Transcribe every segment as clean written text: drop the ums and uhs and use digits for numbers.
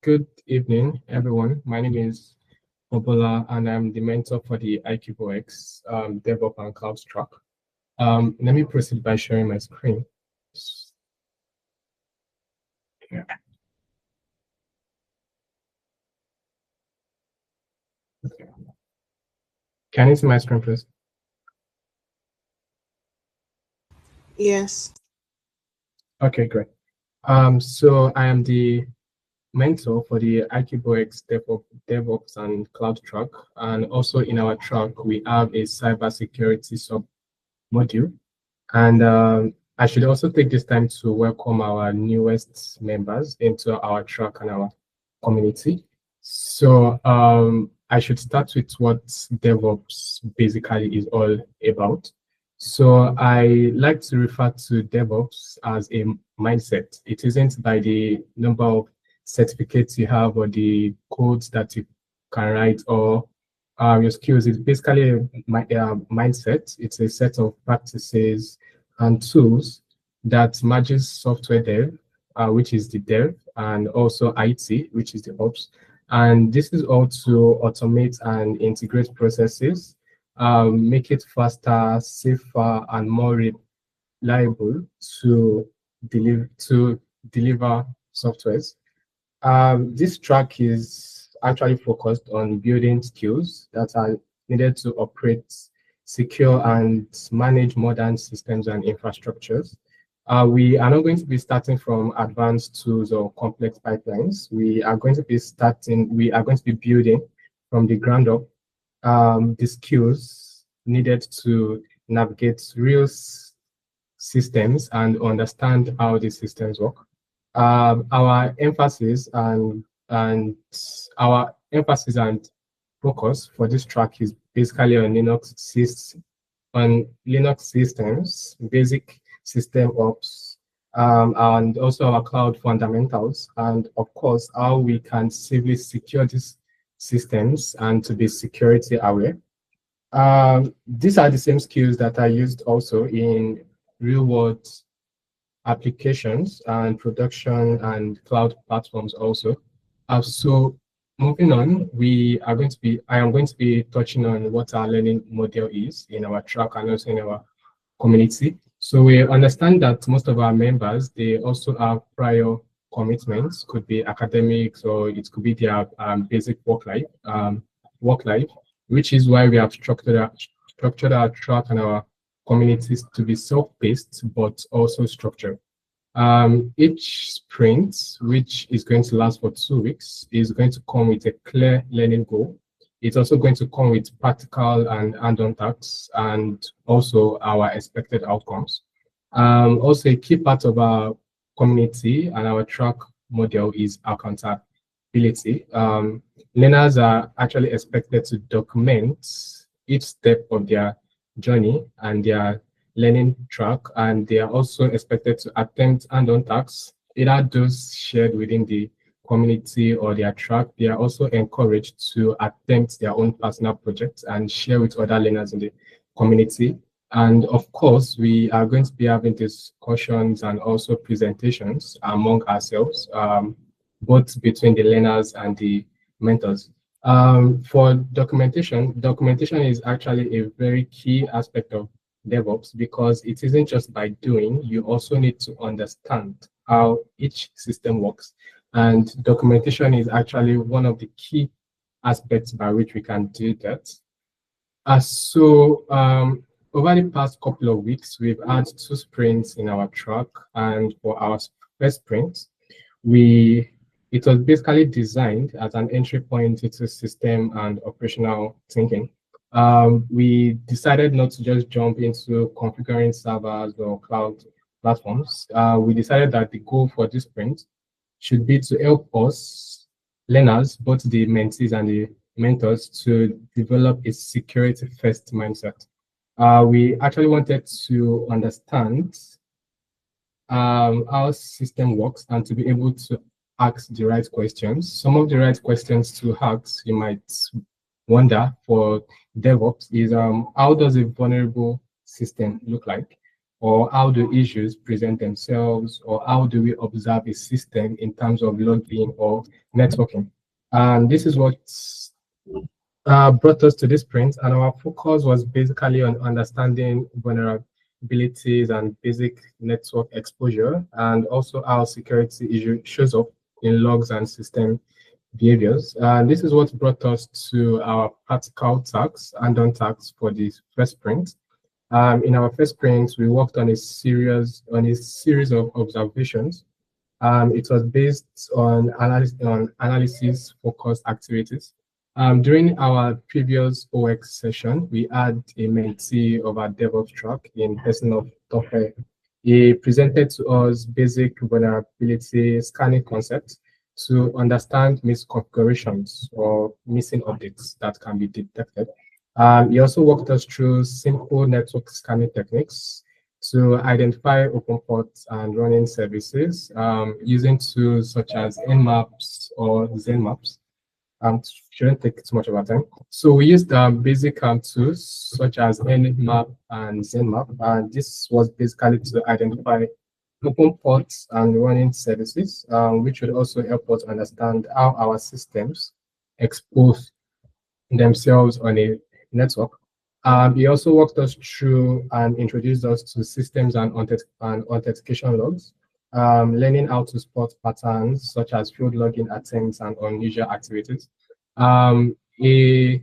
Good evening, everyone. My name is Obola, and I'm the mentor for the IQOX DevOps and Cloud Track. Let me proceed by sharing my screen. Yeah. Okay. Can you see my screen, please? Yes. Okay, great. So I am the mentor for the IQOX DevOps and Cloud Track, and also in our track we have a cybersecurity sub module. And I should also take this time to welcome our newest members into our track and our community. So I should start with what DevOps basically is all about. So I like to refer to DevOps as a mindset. It isn't by the number of certificates you have or the codes that you can write or your skills. It's basically a mindset. It's a set of practices and tools that merges software dev, which is the dev, and also IT, which is the ops. And this is all to automate and integrate processes, make it faster, safer, and more reliable to deliver softwares. This track is actually focused on building skills that are needed to operate secure and manage modern systems and infrastructures. We are not going to be starting from advanced tools or complex pipelines. We are going to be building from the ground up the skills needed to navigate real systems and understand how these systems work. Our emphasis and focus for this track is basically on Linux systems, basic system ops, and also our cloud fundamentals, and of course how we can safely secure these systems and to be security aware. These are the same skills that are used also in real world applications and production and cloud platforms also. So moving on, I am going to be touching on what our learning model is in our track and also in our community. So we understand that most of our members, they also have prior commitments, could be academics or it could be their basic work life, which is why we have structured our track and our communities to be self-paced, but also structured. Each sprint, which is going to last for 2 weeks, is going to come with a clear learning goal. It's also going to come with practical and hands-on tasks and also our expected outcomes. Also, a key part of our community and our track model is accountability. Learners are actually expected to document each step of their journey and their learning track, and they are also expected to attempt hands-on tasks, either those shared within the community or their track. They are also encouraged to attempt their own personal projects and share with other learners in the community. And of course, we are going to be having discussions and also presentations among ourselves, both between the learners and the mentors. For documentation is actually a very key aspect of DevOps because it isn't just by doing, you also need to understand how each system works. And documentation is actually one of the key aspects by which we can do that. Over the past couple of weeks, we've had 2 sprints in our track, and for our first sprint, it was basically designed as an entry point into system and operational thinking. We decided not to just jump into configuring servers or cloud platforms. We decided that the goal for this sprint should be to help us, learners, both the mentees and the mentors, to develop a security-first mindset. We actually wanted to understand how system works and to be able to ask the right questions. Some of the right questions to ask, you might wonder for DevOps, is how does a vulnerable system look like? or how do issues present themselves, or how do we observe a system in terms of login or networking. And this is what brought us to this sprint, and our focus was basically on understanding vulnerabilities and basic network exposure, and also how security issue shows up in logs and system behaviors. And this is what brought us to our practical tasks and on tasks for the first sprint. In our first sprint, we worked on a series of observations. It was based on analysis focused activities. During our previous OX session, we had a mentee of our DevOps track in person of Tope. He presented to us basic vulnerability scanning concepts to understand misconfigurations or missing updates that can be detected. He also walked us through simple network scanning techniques to identify open ports and running services using tools such as Nmaps or Zenmaps. Shouldn't take too much of our time. So we used basic tools such as Nmap and Zenmap, and this was basically to identify open ports and running services, which would also help us understand how our systems expose themselves on a network. He also walked us through and introduced us to systems and authentication logs, learning how to spot patterns such as field login attempts and unusual activities. The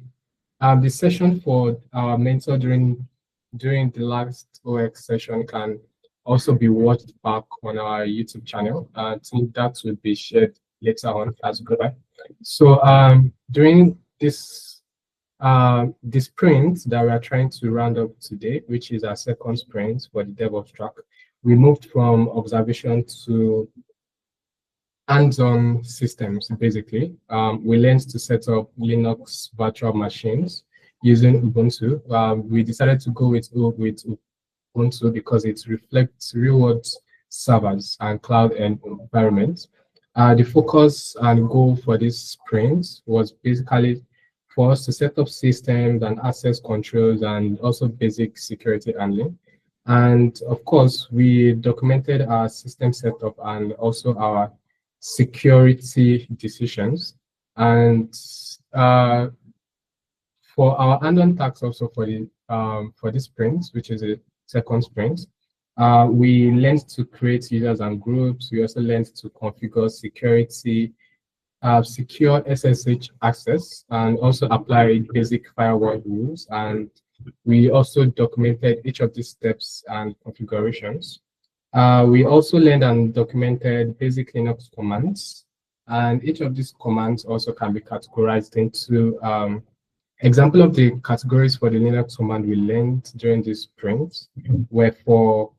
session for our mentor during the last OX session can also be watched back on our YouTube channel. I think that will be shared later on as we go by. So during this sprint that we are trying to round up today, which is our second sprint for the DevOps track, we moved from observation to hands-on systems, basically. We learned to set up Linux virtual machines using Ubuntu. We decided to go with Ubuntu because it reflects real-world servers and cloud environments. The focus and goal for this sprint was basically for us to set up systems and access controls and also basic security handling. And of course, we documented our system setup and also our security decisions. And for our hands-on tasks also for this sprint, which is a second sprint, we learned to create users and groups. We also learned to configure security, secure SSH access, and also apply basic firewall rules. And we also documented each of these steps and configurations. We also learned and documented basic Linux commands, and each of these commands also can be categorized into example of the categories for the Linux command we learned during this sprint were for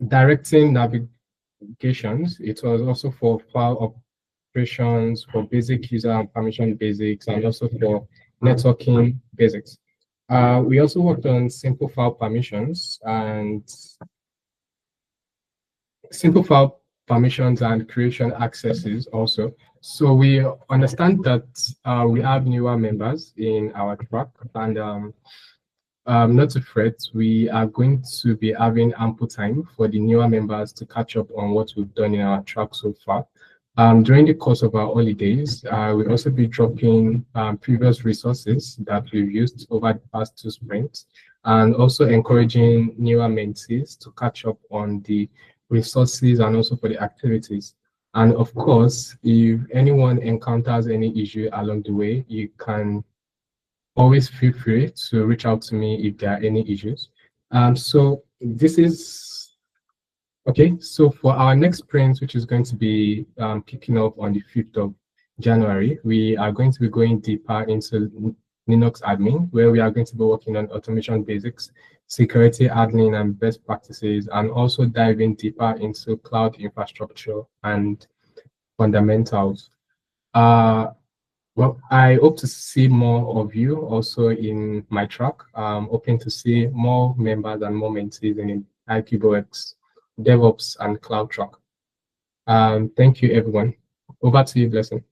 directing navigations. It was also for file operations, for basic user and permission basics, and also for networking basics. We also worked on simple file permissions and creation accesses also. So we understand that we have newer members in our track, and not to fret, we are going to be having ample time for the newer members to catch up on what we've done in our track so far. During the course of our holidays, we'll also be dropping previous resources that we've used over the past 2 sprints, and also encouraging newer mentees to catch up on the resources and also for the activities. And of course, if anyone encounters any issue along the way, you can always feel free to reach out to me if there are any issues. So this is okay. So for our next sprint, which is going to be kicking off on the 5th of January, we are going to be going deeper into Linux admin, where we are going to be working on automation basics, security admin and best practices, and also diving deeper into cloud infrastructure and fundamentals. Well, I hope to see more of you also in my track. Hoping to see more members and more mentees in IQBOX, DevOps, and Cloud Track. Thank you, everyone. Over to you, Blessing.